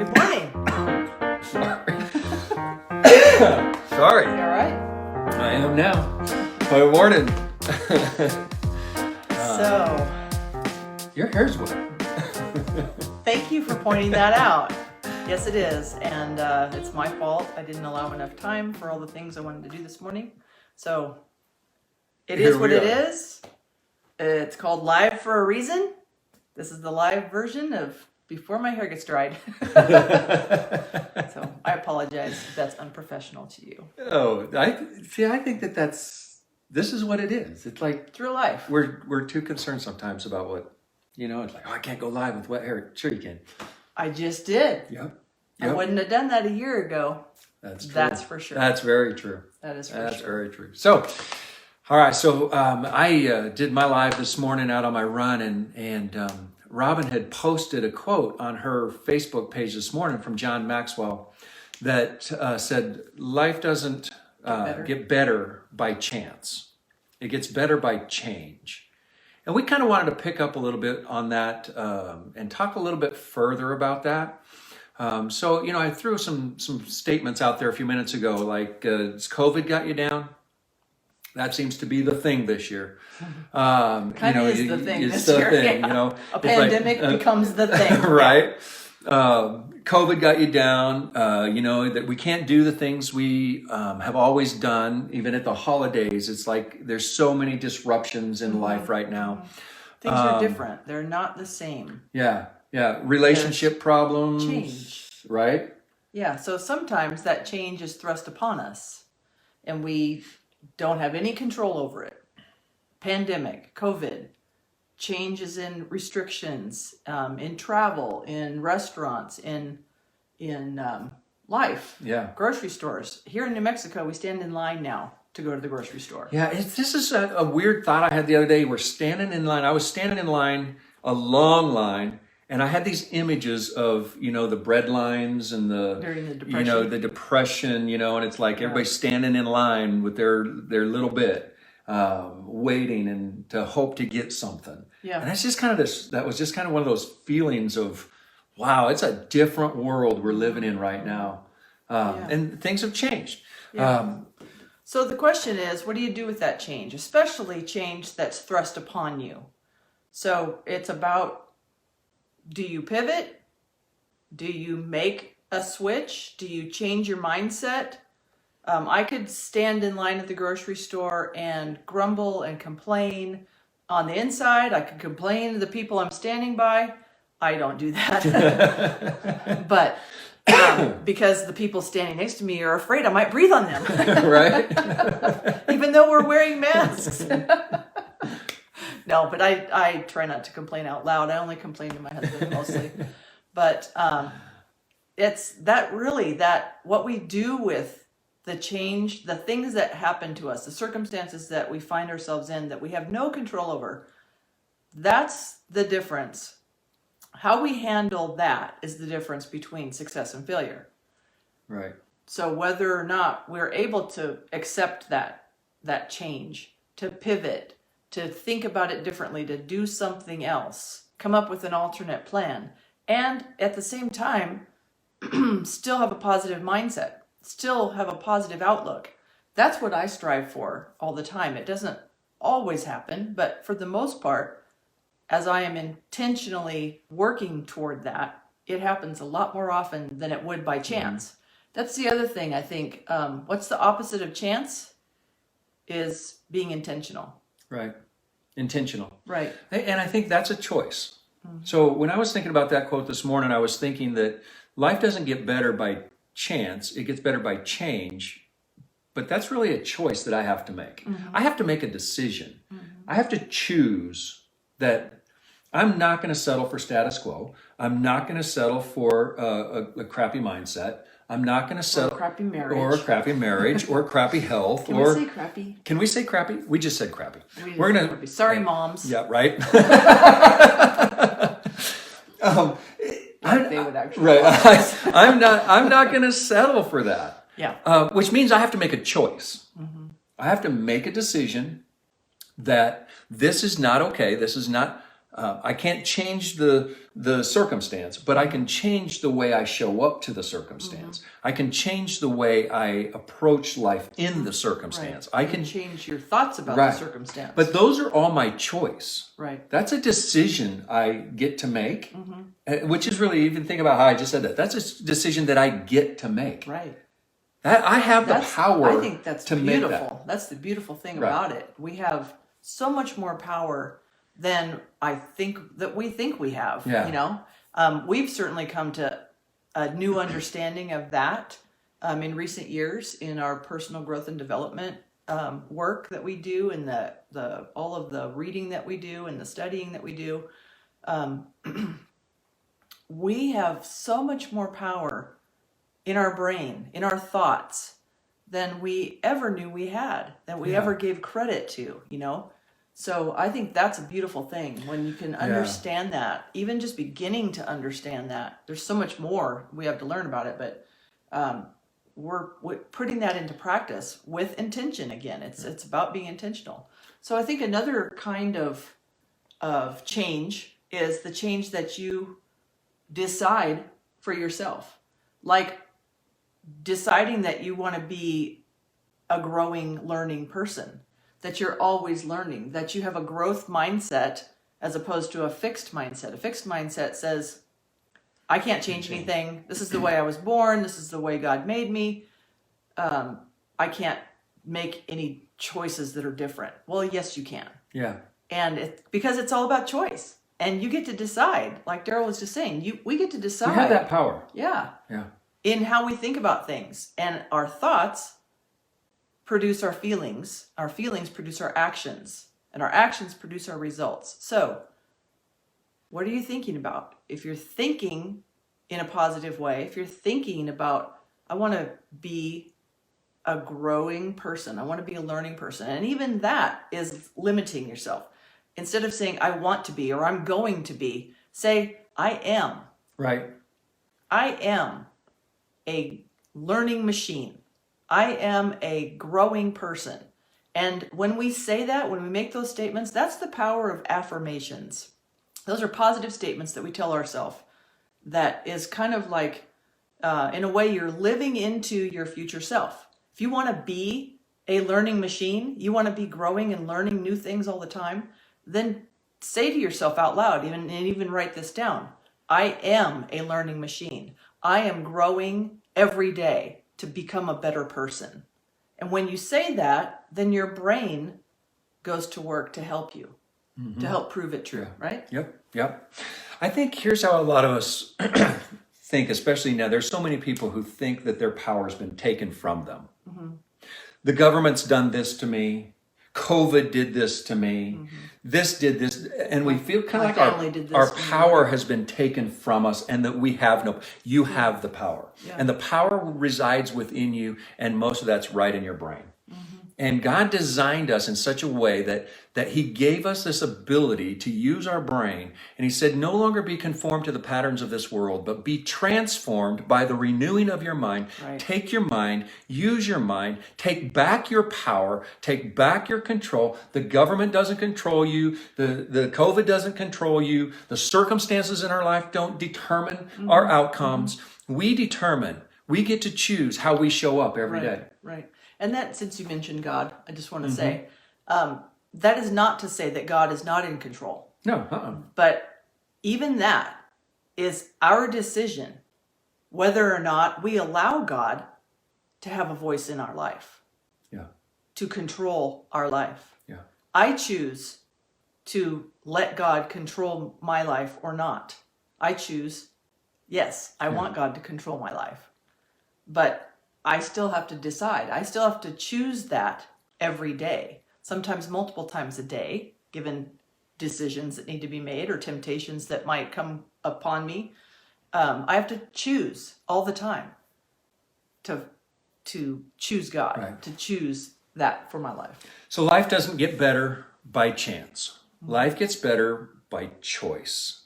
Good morning. Sorry. You all right? I am now. Good morning. So, Your hair's wet. thank you for pointing that out. Yes, it is. And it's my fault. I didn't allow enough time for all the things I wanted to do this morning. So, it is what it is. It's called live for a reason. This is the live version of before my hair gets dried. So, I apologize if that's unprofessional to you. Oh, I think this is what it is. It's like It's real life. we're too concerned sometimes about what, it's like, oh, I can't go live with wet hair. Sure you can. I just did. Yep. I wouldn't have done that a year ago. That's true. That's for sure. That's very true. That is for That's sure. very true. So, all right. So I did my live this morning out on my run, and Robin had posted a quote on her Facebook page this morning from John Maxwell that said, "Life doesn't get better by chance; it gets better by change." And we kind of wanted to pick up a little bit on that and talk a little bit further about that. So, I threw some statements out there a few minutes ago, like, has COVID got you down? That seems to be the thing this year. Kind of is the thing it's this the year. thing, Yeah. A pandemic becomes the thing. Right? COVID got you down. That we can't do the things we have always done, even at the holidays. It's like there's so many disruptions in life right now. Things are different. They're not the same. Yeah. Relationship problems. Change. Right? Yeah, so sometimes that change is thrust upon us and we don't have any control over it. Pandemic, COVID, changes in restrictions, in travel, in restaurants, in life. Yeah. Grocery stores. Here in New Mexico, we stand in line now to go to the grocery store. Yeah, this is a weird thought I had the other day. We're standing in line. I was standing in line, a long line, and I had these images of, the bread lines and During the Depression. the Depression, and it's like everybody's standing in line with their little bit, waiting and to hope to get something. Yeah. And that's just kind of that was just kind of one of those feelings of, wow, it's a different world we're living in right now. And things have changed. Yeah. So the question is, what do you do with that change, especially change that's thrust upon you? So it's about, do you pivot? Do you make a switch? Do you change your mindset? I could stand in line at the grocery store and grumble and complain. On the inside, I could complain to the people I'm standing by. I don't do that. But because the people standing next to me are afraid I might breathe on them. Right? Even though we're wearing masks. No, but I try not to complain out loud. I only complain to my husband mostly. But it's that what we do with the change, the things that happen to us, the circumstances that we find ourselves in that we have no control over, that's the difference. How we handle that is the difference between success and failure. Right. So whether or not we're able to accept that change, to pivot, to think about it differently, to do something else, come up with an alternate plan, and at the same time, still have a positive mindset, still have a positive outlook. That's what I strive for all the time. It doesn't always happen, but for the most part, as I am intentionally working toward that, it happens a lot more often than it would by chance. Mm-hmm. That's the other thing, I think. What's the opposite of chance? Is being intentional. Right. Intentional. Right. And I think that's a choice. Mm-hmm. So when I was thinking about that quote this morning, I was thinking that life doesn't get better by chance. It gets better by change. But that's really a choice that I have to make. Mm-hmm. I have to make a decision. Mm-hmm. I have to choose that I'm not going to settle for status quo. I'm not going to settle for a crappy mindset. I'm not going to settle or a crappy marriage, or crappy health. Can we say crappy? Can we say crappy? We just said crappy. We're gonna. Crappy. Sorry, moms. Yeah, right. They would actually. Right. I'm not going to settle for that. Yeah. Which means I have to make a choice. Mm-hmm. I have to make a decision that this is not okay. This is not I can't change the circumstance, but I can change the way I show up to the circumstance. I can change the way I approach life in the circumstance. Right. I can change your thoughts about Right. the circumstance. But those are all my choice. Right. That's a decision I get to make, which is really, even think about how I just said that. That's a decision that I get to make. Right. I have the power I think that's to beautiful. make that. That's the beautiful thing Right. about it. We have so much more power than we think we have. Yeah. You know, we've certainly come to a new understanding of that in recent years in our personal growth and development work that we do, and the all of the reading that we do and the studying that we do. We have so much more power in our brain, in our thoughts, than we ever knew we had, than we ever gave credit to, you know? So I think that's a beautiful thing when you can understand that, even just beginning to understand that. There's so much more we have to learn about it, but we're putting that into practice with intention again. It's about being intentional. So I think another kind of change is the change that you decide for yourself. Like deciding that you want to be a growing, learning person, that you're always learning, that you have a growth mindset as opposed to a fixed mindset. A fixed mindset says, I can't change anything. This is the way I was born. This is the way God made me. I can't make any choices that are different. Well, yes, you can. Yeah. And because it's all about choice. And you get to decide, like Daryl was just saying, we get to decide. We have that power. Yeah. Yeah. In how we think about things. And our thoughts produce our feelings produce our actions, and our actions produce our results. So, what are you thinking about? If you're thinking in a positive way, if you're thinking about, I want to be a growing person, I want to be a learning person, and even that is limiting yourself. Instead of saying, I want to be, or I'm going to be, say, I am. Right. I am a learning machine. I am a growing person. And when we say that, when we make those statements, that's the power of affirmations. Those are positive statements that we tell ourselves. That is kind of like, in a way, you're living into your future self. If you want to be a learning machine, you want to be growing and learning new things all the time, then say to yourself out loud, even write this down. I am a learning machine. I am growing every day to become a better person. And when you say that, then your brain goes to work to help you, to help prove it true, right? Yep. I think here's how a lot of us think, especially now. There's so many people who think that their power has been taken from them. The government's done this to me. COVID did this to me. This did this. And we feel kind of like our power has been taken from us, and that we have you have the power. Yeah. And the power resides within you, and most of that's right in your brain. And God designed us in such a way that He gave us this ability to use our brain. And He said, no longer be conformed to the patterns of this world, but be transformed by the renewing of your mind. Right. Take your mind, use your mind, take back your power, take back your control. The government doesn't control you. The COVID doesn't control you. The circumstances in our life don't determine our outcomes. We determine. We get to choose how we show up every day. Right. And that, since you mentioned God, I just want to say, that is not to say that God is not in control. No. But even that is our decision, whether or not we allow God to have a voice in our life. Yeah. To control our life. Yeah. I choose to let God control my life or not. I choose, yes, I want God to control my life. But I still have to decide. I still have to choose that every day, sometimes multiple times a day, given decisions that need to be made or temptations that might come upon me. I have to choose all the time to choose God, right. To choose that for my life. So life doesn't get better by chance. Life gets better by choice.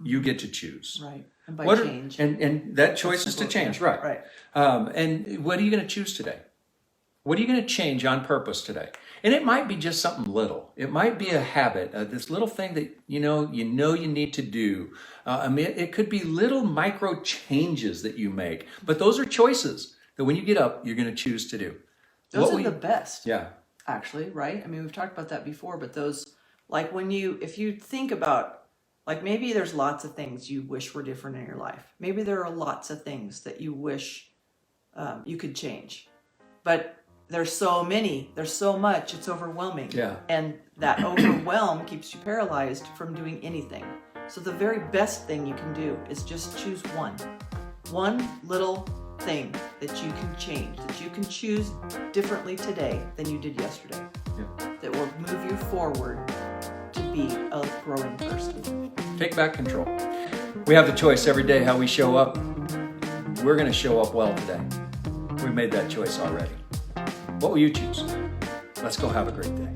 You get to choose. Right. And by change. And that choice is to change, right. And what are you going to choose today? What are you going to change on purpose today? And it might be just something little. It might be a habit, this little thing that you need to do. I mean, it could be little micro changes that you make, but those are choices that when you get up, you're going to choose to do. Those are the best. Yeah. Actually, right? I mean, we've talked about that before, but those, like if you think about, like maybe there's lots of things you wish were different in your life. Maybe there are lots of things that you wish you could change, but there's so many, there's so much, it's overwhelming. Yeah. And that overwhelm keeps you paralyzed from doing anything. So the very best thing you can do is just choose one little thing that you can change, that you can choose differently today than you did yesterday. Yeah. That will move you forward to be a growing person. Take back control. We have the choice every day how we show up. We're going to show up well today. We made that choice already. What will you choose? Let's go have a great day.